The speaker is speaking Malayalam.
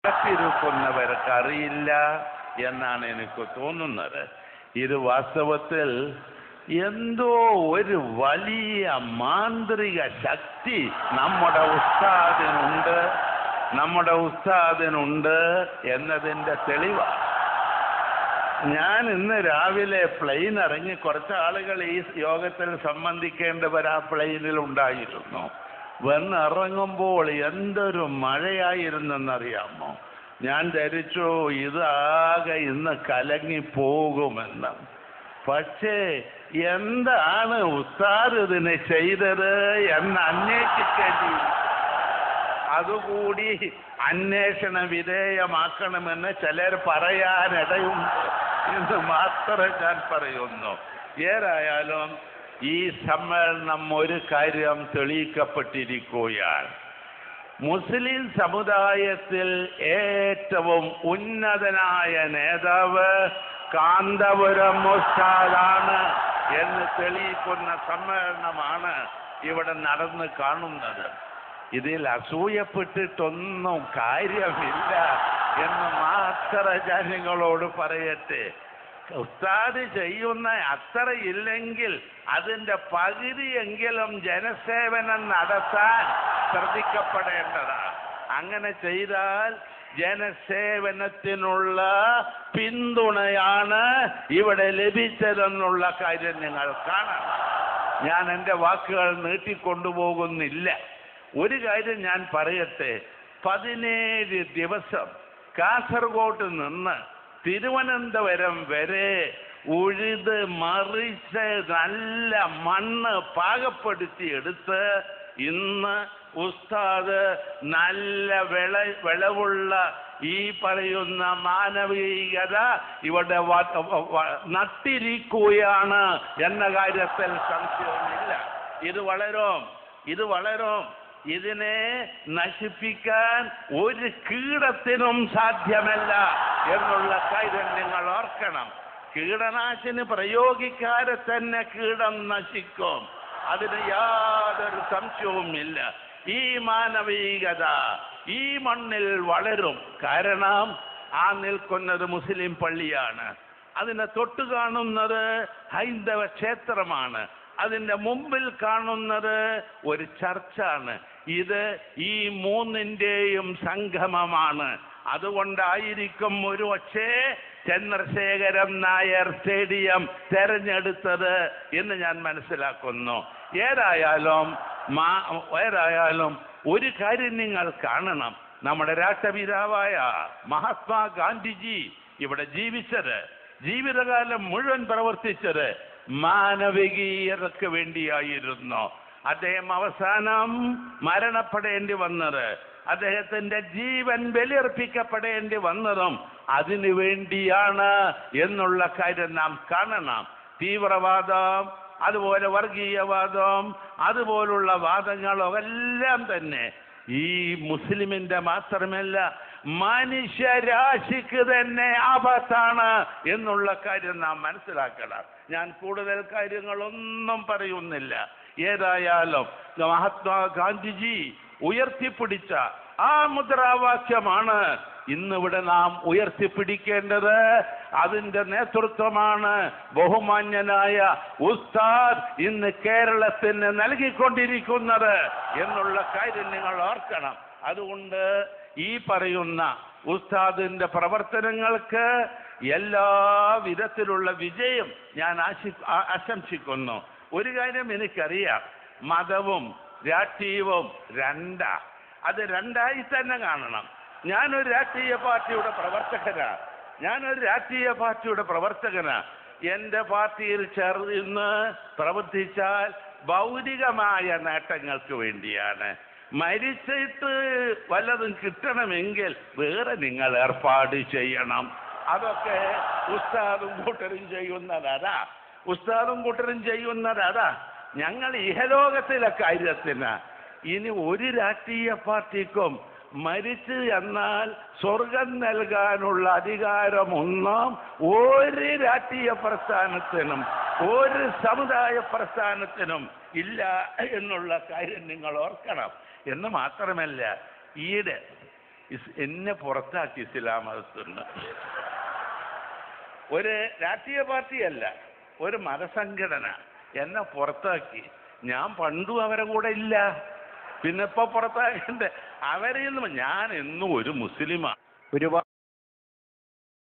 കാത്തിരിക്കുന്നവർക്ക് അറിയില്ല എന്നാണ് എനിക്ക് തോന്നുന്നത്. ഇത് വാസ്തവത്തിൽ എന്തോ ഒരു വലിയ മാന്ത്രിക ശക്തി നമ്മുടെ ഉസ്താദിനുണ്ട് എന്നതിൻ്റെ തെളിവാണ്. ഞാൻ ഇന്ന് രാവിലെ പ്ലെയിൻ ഇറങ്ങി കുറച്ച് ആളുകൾ ഈ യോഗത്തിൽ സംബന്ധിക്കേണ്ടവർ ആ പ്ലെയിനിൽ ഉണ്ടായിരുന്നു. വന്നിറങ്ങുമ്പോൾ എന്തൊരു മഴയായിരുന്നെന്നറിയാമോ? ഞാൻ ധരിച്ചു ഇതാകെ ഇന്ന് കലങ്ങിപ്പോകുമെന്ന്. പക്ഷേ എന്താണ് ഉസ്താദ് ഇതിന് ചെയ്തത് എന്ന് അന്വേഷിക്കേണ്ടി, അതുകൂടി അന്വേഷണ വിധേയമാക്കണമെന്ന് ചിലർ പറയാനിടയുണ്ട് എന്ന് മാത്രമേ ഞാൻ പറയുന്നു. ഏതായാലും ഈ സമ്മേളനം ഒരു കാര്യം തെളിയിക്കപ്പെട്ടിരിക്കുകയാണ്. മുസ്ലിം സമുദായത്തിൽ ഏറ്റവും ഉന്നതനായ നേതാവ് കാന്തപുരം ഉസ്താദാണ് എന്ന് തെളിയിക്കുന്ന സമ്മേളനമാണ് ഇവിടെ നടന്ന് കാണുന്നത്. ഇതിൽ അസൂയപ്പെട്ടിട്ടൊന്നും കാര്യമില്ല എന്ന് മാത്രം ഞാൻ നിങ്ങളോട് പറയട്ടെ. ഉസ്താദ് ചെയ്യുന്ന അത്ര ഇല്ലെങ്കിൽ അതിൻ്റെ പകുതിയെങ്കിലും ജനസേവനം നടത്താൻ ശ്രദ്ധിക്കപ്പെടേണ്ടതാണ്. അങ്ങനെ ചെയ്താൽ ജനസേവനത്തിനുള്ള പിന്തുണയാണ് ഇവിടെ ലഭിച്ചതെന്നുള്ള കാര്യം നിങ്ങൾ കാണണം. ഞാൻ എൻ്റെ വാക്കുകൾ നീട്ടിക്കൊണ്ടുപോകുന്നില്ല. ഒരു കാര്യം ഞാൻ പറയട്ടെ. 17 ദിവസം കാസർഗോഡ് നിന്ന് തിരുവനന്തപുരം വരെ ഉഴുത് മറിച്ച് നല്ല മണ്ണ് പാകപ്പെടുത്തി എടുത്ത് ഇന്ന് ഉസ്താദ് നല്ല വിളവുള്ള ഈ പറയുന്ന മാനവികത ഇവിടെ നട്ടിരിക്കുകയാണ് എന്ന കാര്യത്തിൽ സംശയമില്ല. ഇത് വളരും. ഇതിനെ നശിപ്പിക്കാൻ ഒരു കീടത്തിനും സാധ്യമല്ല എന്നുള്ള കാര്യം നിങ്ങൾ ഓർക്കണം. കീടനാശിനി പ്രയോഗിക്കാതെ തന്നെ കീടം നശിക്കും, അതിന് യാതൊരു സംശയവുമില്ല. ഈ മാനവികത ഈ മണ്ണിൽ വളരും. കാരണം ആ നിൽക്കുന്നത് മുസ്ലിം പള്ളിയാണ്, അതിനെ തൊട്ട് കാണുന്നത് ഹൈന്ദവ ക്ഷേത്രമാണ്, അതിൻ്റെ മുമ്പിൽ കാണുന്നത് ഒരു ചർച്ചാണ്. ഇത് ഈ മൂന്നിൻ്റെയും സംഗമമാണ്. അതുകൊണ്ടായിരിക്കും ഒരു പക്ഷേ ചന്ദ്രശേഖരൻ നായർ സ്റ്റേഡിയം തെരഞ്ഞെടുത്തത് എന്ന് ഞാൻ മനസ്സിലാക്കുന്നു. ഏതായാലും ഒരു കാര്യം നിങ്ങൾ കാണണം. നമ്മുടെ രാഷ്ട്രപിതാവായ മഹാത്മാഗാന്ധിജി ഇവിടെ ജീവിച്ചത്, ജീവിതകാലം മുഴുവൻ പ്രവർത്തിച്ചത് മാനവികീയതയ്ക്ക് വേണ്ടിയായിരുന്നു. അദ്ദേഹം അവസാനം മരണപ്പെടേണ്ടി വന്നത്, അദ്ദേഹത്തിൻ്റെ ജീവൻ ബലിയർപ്പിക്കപ്പെടേണ്ടി വന്നതും അതിനു വേണ്ടിയാണ് എന്നുള്ള കാര്യം നാം കാണണം. തീവ്രവാദം, അതുപോലെ വർഗീയവാദം, അതുപോലുള്ള വാദങ്ങളെല്ലാം തന്നെ ഈ മുസ്ലിമിൻ്റെ മാത്രമല്ല മനുഷ്യരാശിക്ക് തന്നെ ആപത്താണ് എന്നുള്ള കാര്യം നാം മനസ്സിലാക്കണം. ഞാൻ കൂടുതൽ കാര്യങ്ങളൊന്നും പറയുന്നില്ല. ഏതായാലും മഹാത്മാഗാന്ധിജി ഉയർത്തിപ്പിടിച്ച ആ മുദ്രാവാക്യമാണ് ഇന്നിവിടെ നാം ഉയർത്തിപ്പിടിക്കേണ്ടത്. അതിൻ്റെ നേതൃത്വമാണ് ബഹുമാന്യനായ ഉസ്താദ് ഇന്ന് കേരളത്തിന് നൽകിക്കൊണ്ടിരിക്കുന്നത് എന്നുള്ള കാര്യം നിങ്ങൾ ഓർക്കണം. അതുകൊണ്ട് ഈ പറയുന്ന ഉസ്താദിൻ്റെ പ്രവർത്തനങ്ങൾക്ക് എല്ലാ വിധത്തിലുള്ള വിജയം ഞാൻ ആശംസിക്കുന്നു. ഒരു കാര്യം എനിക്കറിയാം, മതവും രാഷ്ട്രീയവും അത് രണ്ടായി തന്നെ കാണണം. ഞാനൊരു രാഷ്ട്രീയ പാർട്ടിയുടെ പ്രവർത്തകനാ. എൻ്റെ പാർട്ടിയിൽ ചേർന്ന് പ്രവർത്തിച്ചാൽ ഭൗതികമായ നേട്ടങ്ങൾക്ക് വേണ്ടിയാണ്. മരിച്ചിട്ട് വല്ലതും കിട്ടണമെങ്കിൽ വേറെ നിങ്ങൾ ഏർപ്പാട് ചെയ്യണം. അതൊക്കെ ഉസ്താദും കൂട്ടരും ചെയ്യുന്നതാ. ഞങ്ങൾ ഇഹലോകത്തിലെ കാര്യത്തിന് ഇനി ഒരു രാഷ്ട്രീയ പാർട്ടിക്കും മരിച്ചു എന്നാൽ സ്വർഗം നൽകാനുള്ള അധികാരമൊന്നും ഒരു രാഷ്ട്രീയ പ്രസ്ഥാനത്തിനും ഒരു സമുദായ പ്രസ്ഥാനത്തിനും ഇല്ല എന്നുള്ള കാര്യം നിങ്ങൾ ഓർക്കണം. എന്ന് മാത്രമല്ല, ഈയിടെ എന്നെ പുറത്താക്കി ഇസ്ലാം മതത്തുനിന്ന്. ഒരു രാഷ്ട്രീയ പാർട്ടിയല്ല, ഒരു മതസംഘടന എന്നെ പുറത്താക്കി. ഞാൻ പണ്ടും അവരെ കൂടെ ഇല്ല, പിന്നെ ഇപ്പൊ പുറത്താക്കണ്ടേ? അവരിൽ നിന്ന് ഞാൻ എന്നും ഒരു മുസ്ലിമാണ്. ഒരുപാട്